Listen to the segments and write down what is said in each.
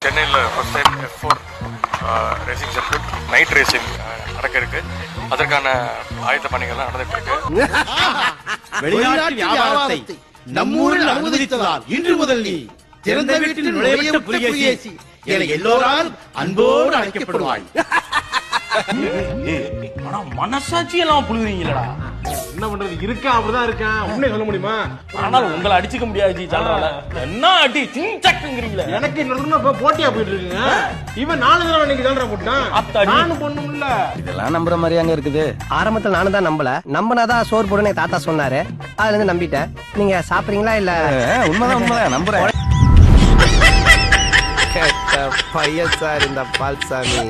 சென்னையில் first time F4 racing circuit night racing நடக்க இருக்கு. அதற்கான ஆயத்த பணிகள்லாம் நடந்துட்டு இருக்கு. வெளிநாட்டு வியாபாரத்தை நம்மூரில் அனுமதித்ததால் இன்று முதல் நீ திறந்த வீட்டில் நுழைய புலிகேசி என எல்லோராலும் அன்போடு அழைக்கப்படுவாய். ஆனா மனசாட்சி எல்லாம் புழுகிறீங்களா? என்ன பண்றது, இருக்கா அப்படிதான் இருக்கேன். உடனே சொல்ல முடியுமா? ஆனால் உங்களை அடிச்சுக்க முடியாது. என்ன அடி சிங்கிறீங்களா? எனக்கு இன்னொரு போட்டியா போயிட்டு இருக்குங்க. இவன் 4 தடவை இன்னைக்கு தான்டா போட்டான். நானும் பொண்ணும் இல்ல. இதெல்லாம் நம்புற மாதிரியா அங்க இருக்குது? ஆரம்பத்துல நானும் தான் நம்பல. நம்பினாதான் சோறு போடுன்னு தாத்தா சொன்னாரு. அதுல இருந்து நம்பிட்டேன். நீங்க சாப்பிடுறீங்களா இல்ல? உண்மைதான் நம்புறேன். பையன் சார் இந்த பால்சாமி.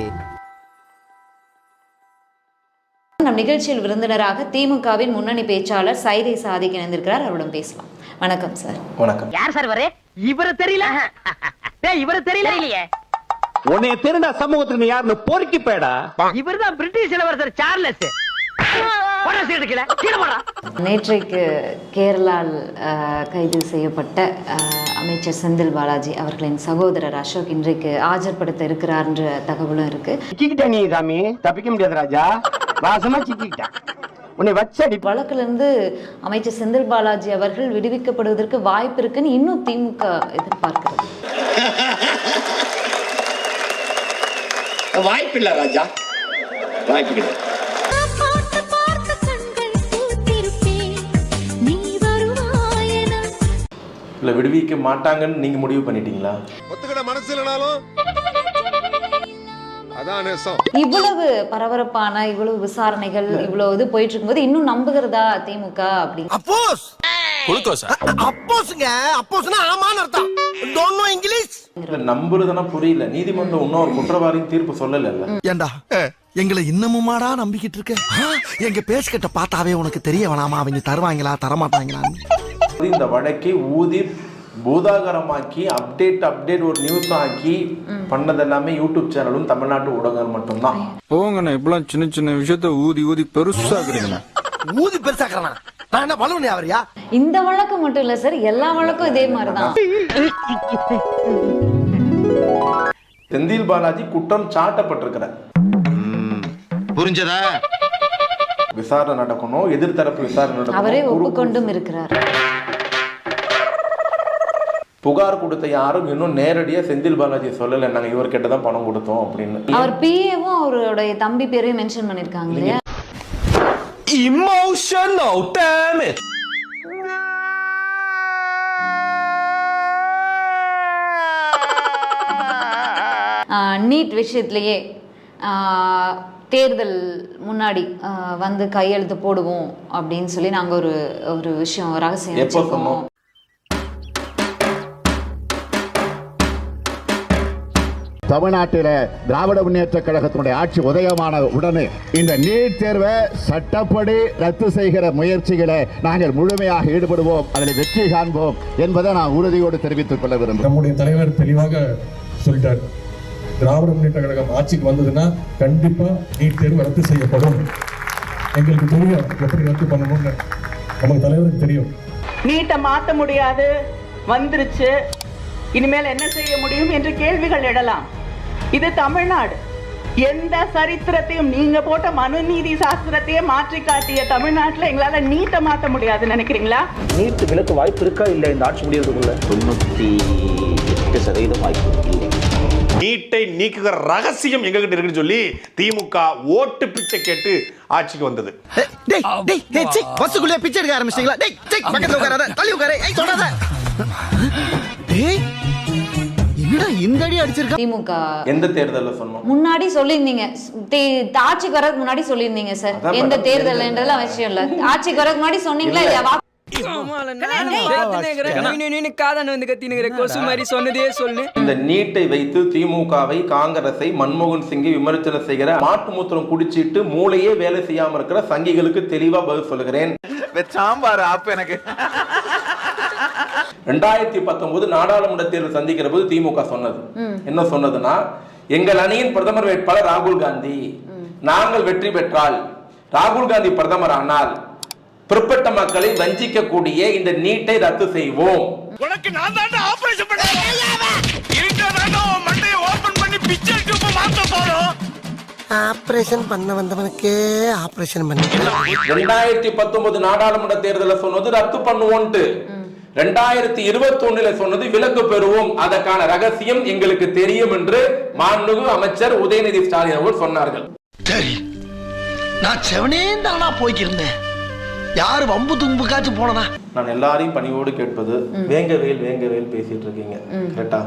நம் நிகழ்ச்சியில் விருந்தினராக திமுகவின் முன்னணி பேச்சாளர் சைதை சாதிக் இணைந்திருக்கிறார். அவரிடம் பேசலாம். வணக்கம் சார். வணக்கம். யார் சார் வரே? இவரை தெரியல. இவரை தெரியலையே. உன்னை தெரிந்த சமூகத்துக்கு நீ யாருன்னு பொறுக்கி போயடா. இவர்தான் பிரிட்டிஷ் இளவரசர் சார்லஸ். நேற்றைக்கு கேரளாவில் கைது செய்யப்பட்ட அமைச்சர் செந்தில் பாலாஜி அவர்களின் சகோதரர் அசோக் இன்றைக்கு ஆஜர்படுத்த இருக்கிறார் என்ற தகவலும் இருக்கு. நீ சாமி தப்பிக்க முடியாது ராஜா. வாசமா சிக்கிட்டான். உன்னை வச்சடி வழக்கிலிருந்து அமைச்சர் செந்தில் பாலாஜி அவர்கள் விடுவிக்கப்படுவதற்கு வாய்ப்பு இருக்குன்னு இன்னும் திமுக எதிர்பார்க்கிறது. வாய்ப்பில்லை ராஜா, வாய்ப்பு இல்ல. விடுவிக்க மாட்டாங்கன்னு நீங்க முடிவு பண்ணிட்டீங்களா? ஒத்துக்கிட மனசு இல்லனாலும் அதான் நேசம். இவ்வளவு பரபரப்பான இவ்வளவு விசாரணைகள் இவ்வளவு இது போயிட்டு இருக்கும்போது இன்னும் நம்புகிறதா திமுக? அப்படி அப்போஸ் குளுக்கோஸா? அப்போஸ்ங்க, அப்போஸ்னா ஆமான்னு அர்த்தம். Don't know English. நம்புறதுனா புரியல. நீதிமன்றம் இன்னும் ஒரு குற்றவாளியின் தீர்ப்பு சொல்லல. ஏண்டா எங்களை இன்னமுமாடா நம்பிக்கிட்டு இருக்க? எங்க பேசிக்கிட்ட பார்த்தாவே உனக்கு தெரிய வேணாமா அவங்க தருவாங்களா தரமாட்டாங்களா? இந்த வழக்கை ஊதி பூதாகரமாக்கி அப்டேட் ஒரு நியூஸ் ஆக்கி பண்ணது எல்லாமே யூடியூப் சேனலும் தமிழ்நாட்டு ஊடகங்கள் மட்டும்தான். போங்கண்ணா, இப்பெல்லாம் சின்ன சின்ன விஷயத்த ஊதி பெருசாக்குறீங்கண்ணா. ஊதி பெருசாக்குறேன் நான் என்ன பலவனி ஆவறியா? இந்த வழக்கு மட்டும் இல்ல சார், எல்லா வழக்கும் இதே மாதிரிதான். செந்தில் பாலாஜி குற்றம் சாட்டப்பட்டிருக்கிறார். புரிஞ்சதா? விசாரணை நடக்கணும், எதிர்த்தரப்பு விசாரணை நடக்கணும். அவரே ஒப்புக்கொண்டும் இருக்கிறார். புகார் கொடுத்த யாரும் இன்னும் நேரடியா செந்தில் பாலாஜி சொல்லல, நாங்க இவர் கிட்ட தான் பணம் கொடுத்தோம் அப்படின்னு. அவர் பிஏவும் அவருடைய தம்பி பேரையும் மென்ஷன் பண்ணிருக்காங்க இல்லையா? Emotional damage. நீட் விஷயத்திலேயே தேர்தல் முன்னாடி வந்து கையெழுத்து போடுவோம் அப்படின்னு சொல்லி நாங்க ஒரு விஷயம் ரகசியம் வச்சிருக்கோம். தமிழ்நாட்டில திராவிட முன்னேற்ற கழகத்தினுடைய ஆட்சி உதயமான உடனே இந்த நீட் தேர்வை சட்டப்படி ரத்து செய்கிற முயற்சிகளை நாங்கள் முழுமையாக ஈடுபடுவோம், அதில் வெற்றி காண்போம் என்பதை நான் உறுதியோடு தெரிவித்துக் கொள்ள விரும்புகிறேன். நம்முடைய தலைவர் தெளிவாக சொல்லிட்டார். திராவிட முன்னேற்ற கழகம் ஆட்சிக்கு வந்ததுன்னா கண்டிப்பா நீட் தேர்வு ரத்து செய்யப்படும். எங்களுக்கு தெரியும் எப்படி ரத்து பண்ணணும்னு, நமக்கு தலைவருக்கு தெரியும். நீட்டை மாற்ற முடியாது, வந்துருச்சு, இனிமேல் என்ன செய்ய முடியும் என்று கேள்விகள் எழலாம். இது தமிழ்நாடு. எந்த சரித்திரத்தையும் நீங்க போட்ட மனுநீதி சாஸ்திரத்தையே மாற்றி காட்டிய தமிழ்நாட்டில் எங்களால நீட்டை மாற்ற முடியாது நினைக்கிறீங்களா? நீட்டு விலக்கு வாய்ப்பு இருக்கா இல்ல இந்த ஆட்சி முடியறதுக்குள்ள? 98% வாய்ப்பு இல்லை. நீட்டை நீக்குகிற ரகசியம் எங்க கிட்ட இருக்குன்னு சொல்லி திமுக ஓட்டு பிச்சை கேட்டு ஆட்சிக்கு வந்தது. பஸ்ஸுக்குள்ளே பிச்சை எடுக்க ஆரம்பிச்சிட்டீங்களா? பக்கத்துல உட்காராத, தள்ளி உட்காரு. சொல்லாத. இந்த அடி அடிச்சிருக்கா திமுக எந்த தேர்தல்ல சொன்னோம்? முன்னாடி சொல்லியிருந்தீங்க, ஆட்சிக்கு வரதுக்கு முன்னாடி சொல்லியிருந்தீங்க சார். எந்த தேர்தல் அவசியம் இல்ல, ஆட்சிக்கு வரதுக்கு முன்னாடி சொன்னீங்களா இல்லையா? இந்த நீட்டை வைத்து திமுகவை, காங்கிரஸை, மன்மோகன் சிங்கை விமர்சனம் செய்கிற மாட்டு மூத்திரம் குடிச்சிட்டு மூளையே வேலை செய்யாம இருக்கிற சங்கிகளுக்கு தெளிவா பதில் சொல்லுகிறேன். சாம்பார் ஆப் எனக்கு 2019 நாடாளுமன்ற தேர்தல் சந்திக்கிற போது திமுக சொன்னது என்ன சொன்னதுன்னா, எங்கள் அணியின் பிரதமர் வேட்பாளர் ராகுல் காந்தி, நாங்கள் வெற்றி பெற்றால், ராகுல் காந்தி பிரதமர் ஆனால் பிற்பட்ட மக்களை வஞ்சிக்கக்கூடிய இந்த நீட்டை ரத்து செய்வோம். உனக்கு நான் தான் ஆபரேஷன் பண்ணேன். ஆபரேஷன் பண்ண வந்தவனுக்கே ஆபரேஷன் பண்ணி 2019 நாடாளுமன்ற தேர்தல சொன்னது ரத்து பண்ணுவோம்ட்டு 2021 சொன்னது விலக்கு பெறுவோம், அதற்கான ரகசியம் எங்களுக்கு தெரியும் என்று மாண்புமிகு அமைச்சர் உதயநிதி ஸ்டாலின் அவர்கள் சொன்னார்கள். சரி, நான் செவனே தானா போய்க்கிருந்தேன். யாரு வம்பு தும்புக்காச்சும் போனனா? நான் எல்லாரையும் பணிவோடு கேட்பது, வேங்க வேல் பேசிட்டு இருக்கீங்க கேட்டா,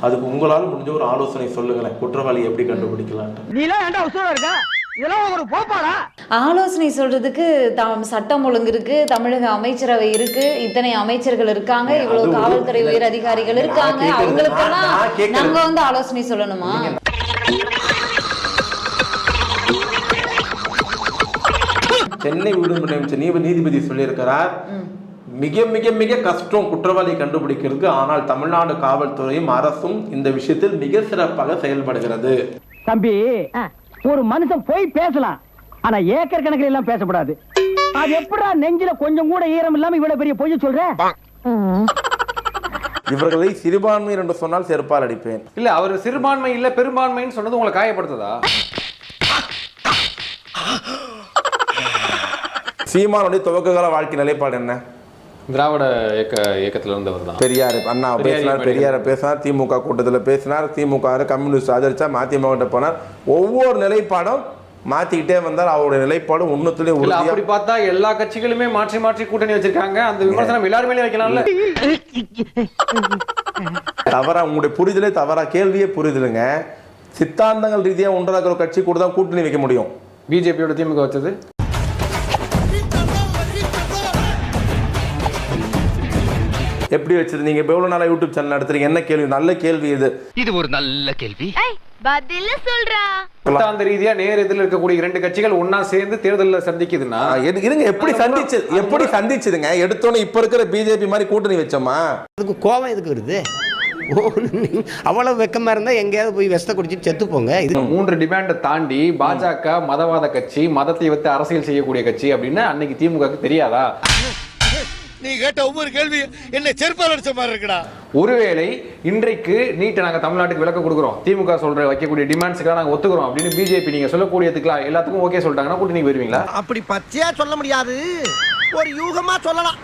அதுக்கு உங்களால் முடிஞ்ச ஒரு ஆலோசனை சொல்லுங்களேன், குற்றவாளி எப்படி கண்டுபிடிக்கலாம். ஆலோசனை சொல்றதுக்கு சட்டம் ஒழுங்கு இருக்கு, தமிழக அமைச்சரவை இருக்கு, இத்தனை அமைச்சர்கள் இருக்காங்க, இவ்வளவு காவல்துறை உயர் அதிகாரிகள் இருக்காங்க, அவங்களுக்கெல்லாம் நாங்க வந்து ஆலோசனை சொல்லணுமா? சென்னை உயர்நீதிமன்ற நீதிபதி சொல்லியிருக்கிறார், மிக மிக மிக கஷ்டம் குற்றவாளியை கண்டுபிடிக்கிறதுக்கு, ஆனால் தமிழ்நாடு காவல்துறையும் அரசும் இந்த விஷயத்தில் மிக சிறப்பாக செயல்படுகிறது. தம்பி, ஒரு மனுஷன் போய் பேசலாம், ஆனா ஏக்கர் கணக்கில் எல்லாம் பேசக்கூடாது. அது எப்படா நெஞ்சில கொஞ்சம் கூட ஈரம் இல்லாம இவ்வளவு பெரிய பொய் சொல்ற? இவர்களை சிறுபான்மையர் என்று சொன்னால் செருப்பால் அடிப்பேன். இல்ல, அவர் சிறுபான்மை இல்ல பெரும்பான்மைன்னு சொன்னது உங்களை காயப்படுத்துதா? சீமானுடைய துவக்ககால வாழ்க்கை நிலைப்பாடு என்ன? திராவிட இயக்கத்துல இருந்தவர் தான். பெரியார் அண்ணா பேசினார், பெரியார பேசினார், திமுக கூட்டத்தில் பேசினார், திமுக கம்யூனிஸ்ட் ஆதரிச்சா மதிமுக கிட்ட போனார். ஒவ்வொரு நிலைப்பாடும் மாத்திக்கிட்டே வந்தால் அவருடைய நிலைப்பாடு ஒன்னுத்துலயும் உறுதியா. அப்படி பார்த்தா எல்லா கட்சிகளுமே மாற்றி மாற்றி கூட்டணி வச்சிருக்காங்க, அந்த விமர்சனம் எல்லாருமே வைக்கலாம்ல. தவறா உங்களுடைய புரிதலே தவறா, கேள்வியே புரிதலுங்க. சித்தாந்தங்கள் ரீதியா ஒன்றாக ஒரு கட்சி கூட தான் கூட்டணி வைக்க முடியும். பிஜேபியோட திமுக வச்சது எப்படி வச்சது? நீங்க எவ்வளவு நாளா யூடியூப் சேனல் நடத்துறீங்க? என்ன கேள்வி? நல்ல கேள்வி இது. இது ஒரு நல்ல கேள்வி. பதில சொல்றா. அந்த ரீதியா நேர் எதிரில் இருக்கக்கூடிய இரண்டு கட்சிகள் ஒன்னா சேர்ந்து தேர்தலில் சந்திக்குதுன்னா இருங்க, எப்படி சந்திச்சதுங்க? எடுத்தோன்னே இப்ப இருக்கிற பிஜேபி மாதிரி கூட்டணி வச்சோமா? அதுக்கு கோவம் எதுக்கு வருது? அவ்வளவு வெக்கமா இருந்தா எங்கேயாவது போய் வெஸ்ட குடிச்சிட்டு செத்து போங்க. இது 3 டிமாண்டை தாண்டி பாஜக மதவாத கட்சி, மதத்தை வைத்து அரசியல் செய்யக்கூடிய கட்சி அப்படின்னு அன்னைக்கு திமுகவுக்கு தெரியாதா? நீ கேட்ட ஒவ்வொரு கேள்வி என்ன செருப்பால் அடிச்ச மாதிரி இருக்குடா. ஒருவேளை இன்றைக்கு நீட்டை நாங்க தமிழ்நாட்டுக்கு விலக்கு கொடுக்குறோம், திமுக சொல்ற வைக்கக்கூடிய டிமாண்ட்ஸ்க்கு நாங்க ஒத்துக்கிறோம் அப்படின்னு பிஜேபி நீங்க சொல்லக்கூடியதுக்கு எல்லாத்துக்கும் ஓகே சொல்லிட்டாங்கன்னா கூட்டணி வருவீங்களா? அப்படி பச்சையா சொல்ல முடியாது, ஒரு யூகமா சொல்லலாம்.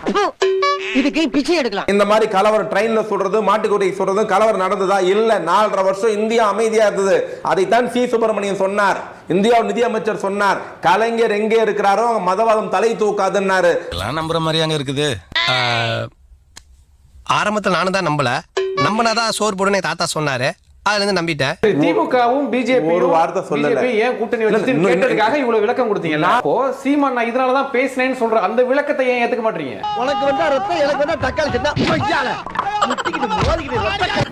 இதுக்கு பிச்சை எடுக்கலாம். இந்த மாதிரி கலவரம் ட்ரெயின்ல சொல்றது, மாட்டுக்கொட்டை சொல்றது கலவரம் நடந்ததா? இல்ல. 4.5 வருஷம் இந்தியா அமைதியா இருந்தது. அதைத்தான் சி சுப்பிரமணியன் சொன்னார், இந்தியா நிதி அமைச்சர் சொன்னார். கலைஞர் எங்கே இருக்கிறாரோ மதவாதம் தலை தூக்காதுன்னாரு. எல்லாம் நம்புற மாதிரியாங்க இருக்குது. ஆரம்பத்தில் நானும் தான் நம்பினாதான் சோறு போடுன்னு தாத்தா சொன்னாரு, அதுல இருந்து நம்பிட்டேன். திமுகவும் பிஜேபி ஒரு வார்த்தை சொல்லல, ஏன் கூட்டணி வச்சுன்னு கேட்டதுக்காக இவ்வளவு விளக்கம் கொடுத்தீங்க. அப்போ சீமான் நான் இதனாலதான் பேசினேன்னு சொல்ற அந்த விளக்கத்தை ஏன் ஏத்துக்க மாட்டீங்க? உனக்கு வந்தா ரத்தம், எனக்கு வந்தா தக்காளி சட்னா.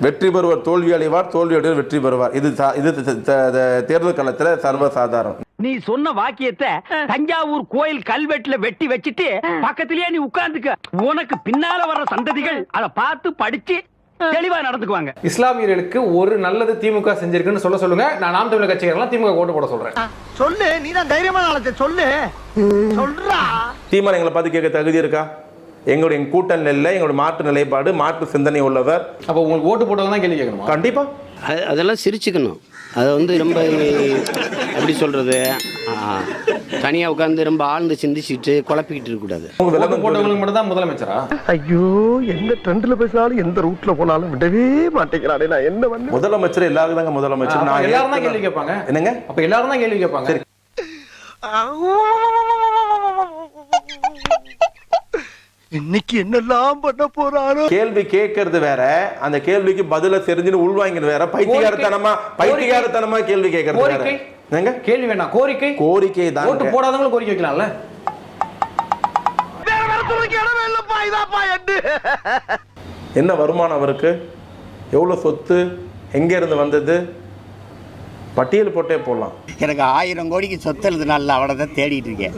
வெற்றி பெறுவர் தோல்வி அடைவார், தோல்வி அடைவர் வெற்றி பெறுவார். இது தேர்தல் காலத்துல சர்வசாதாரணம். நீ சொன்ன வாக்கியத்தை தஞ்சாவூர் கோயில் கல்வெட்டுல வெட்டி வச்சிட்டு பக்கத்திலேயே நீ உட்கார்ந்துக்க. உனக்கு பின்னால வர்ற சந்ததிகள் அதை பார்த்து படிச்சு தெளிவா நடந்துக்குவாங்க. இஸ்லாமியர்களுக்கு ஒரு நல்லது திமுக செஞ்சிருக்குன்னு சொல்லுங்க. நான் நாம் தமிழர் கட்சிக்காரலாம் திமுக ஓட்டு போட சொல்றேன். சொல்லு, நீ தான் தைரியமான ஆளத்தை சொல்லு. சொல்றா. தீமான் எங்களை பார்த்து கேட்க தகுதி இருக்கா? எங்களுடைய கூட்டணி இல்லை, எங்களுடைய மாற்று நிலைப்பாடு, மாற்று சிந்தனை உள்ளவர். அப்ப உங்களுக்கு ஓட்டு போட்டவங்க தான் கேள்வி கேட்கணுமா? கண்டிப்பா. அதெல்லாம் சிரிச்சுக்கணும். அது வந்து ரொம்ப எப்படி சொல்றது, தனியா உட்கார்ந்து ரொம்ப ஆழ்ந்து சிந்திச்சுட்டு குழப்பிக்கிட்டு இருக்க கூடாது. போட்டவங்களுக்கு மட்டும் தான் முதலமைச்சரா? ஐயோ, எந்த ட்ரெண்ட்ல பேசினாலும் எந்த ரூட்ல போனாலும் விடவே மாட்டேங்கிறானே. நான் என்ன வந்து முதலமைச்சர் எல்லாரும் தாங்க முதலமைச்சர். நான் எல்லாரும் தான் கேள்வி கேட்பாங்க. என்னங்க? அப்ப எல்லாரும் தான் கேள்வி கேட்பாங்க. இன்னைக்கு என்னெல்லாம் பண்ண போறாரோ. கேள்வி கேட்கறது வேற, அந்த கேள்விக்கு பதில தெரிஞ்சுன்னு உள்வாங்கிறது வேற. பைத்தியகாரத்தனமா கேள்வி கேட்கறது வேற. என்னங்க? கேள்வி வேணாம், கோரிக்கை தான். ஓட்டு போடாதவங்களும் கோரிக்கை வைக்கலாம்ல. என்ன வருமானம் அவருக்கு, எவ்வளவு சொத்து, எங்க இருந்து வந்தது, பட்டியல் போட்டே போடலாம். எனக்கு 1000 கோடிக்கு சொத்து எழுதுனால அவனை தான் தேடிட்டு இருக்கேன்.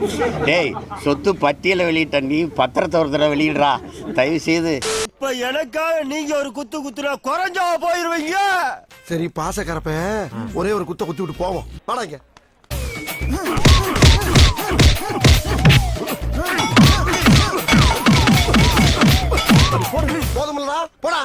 டேய், சொத்து பட்டியலை வெளியிட்ட நீ பத்திரத்தை ஒரு தடவை வெளியிடுறா தயவு செய்து. இப்ப எனக்காக நீங்க ஒரு குத்துனா குறைஞ்சா போயிருவீங்க. சரி, பாசக்கரப்ப ஒரே ஒரு குத்தி விட்டு போவோம். வாடாங்க. போதுமில்லடா, போடா.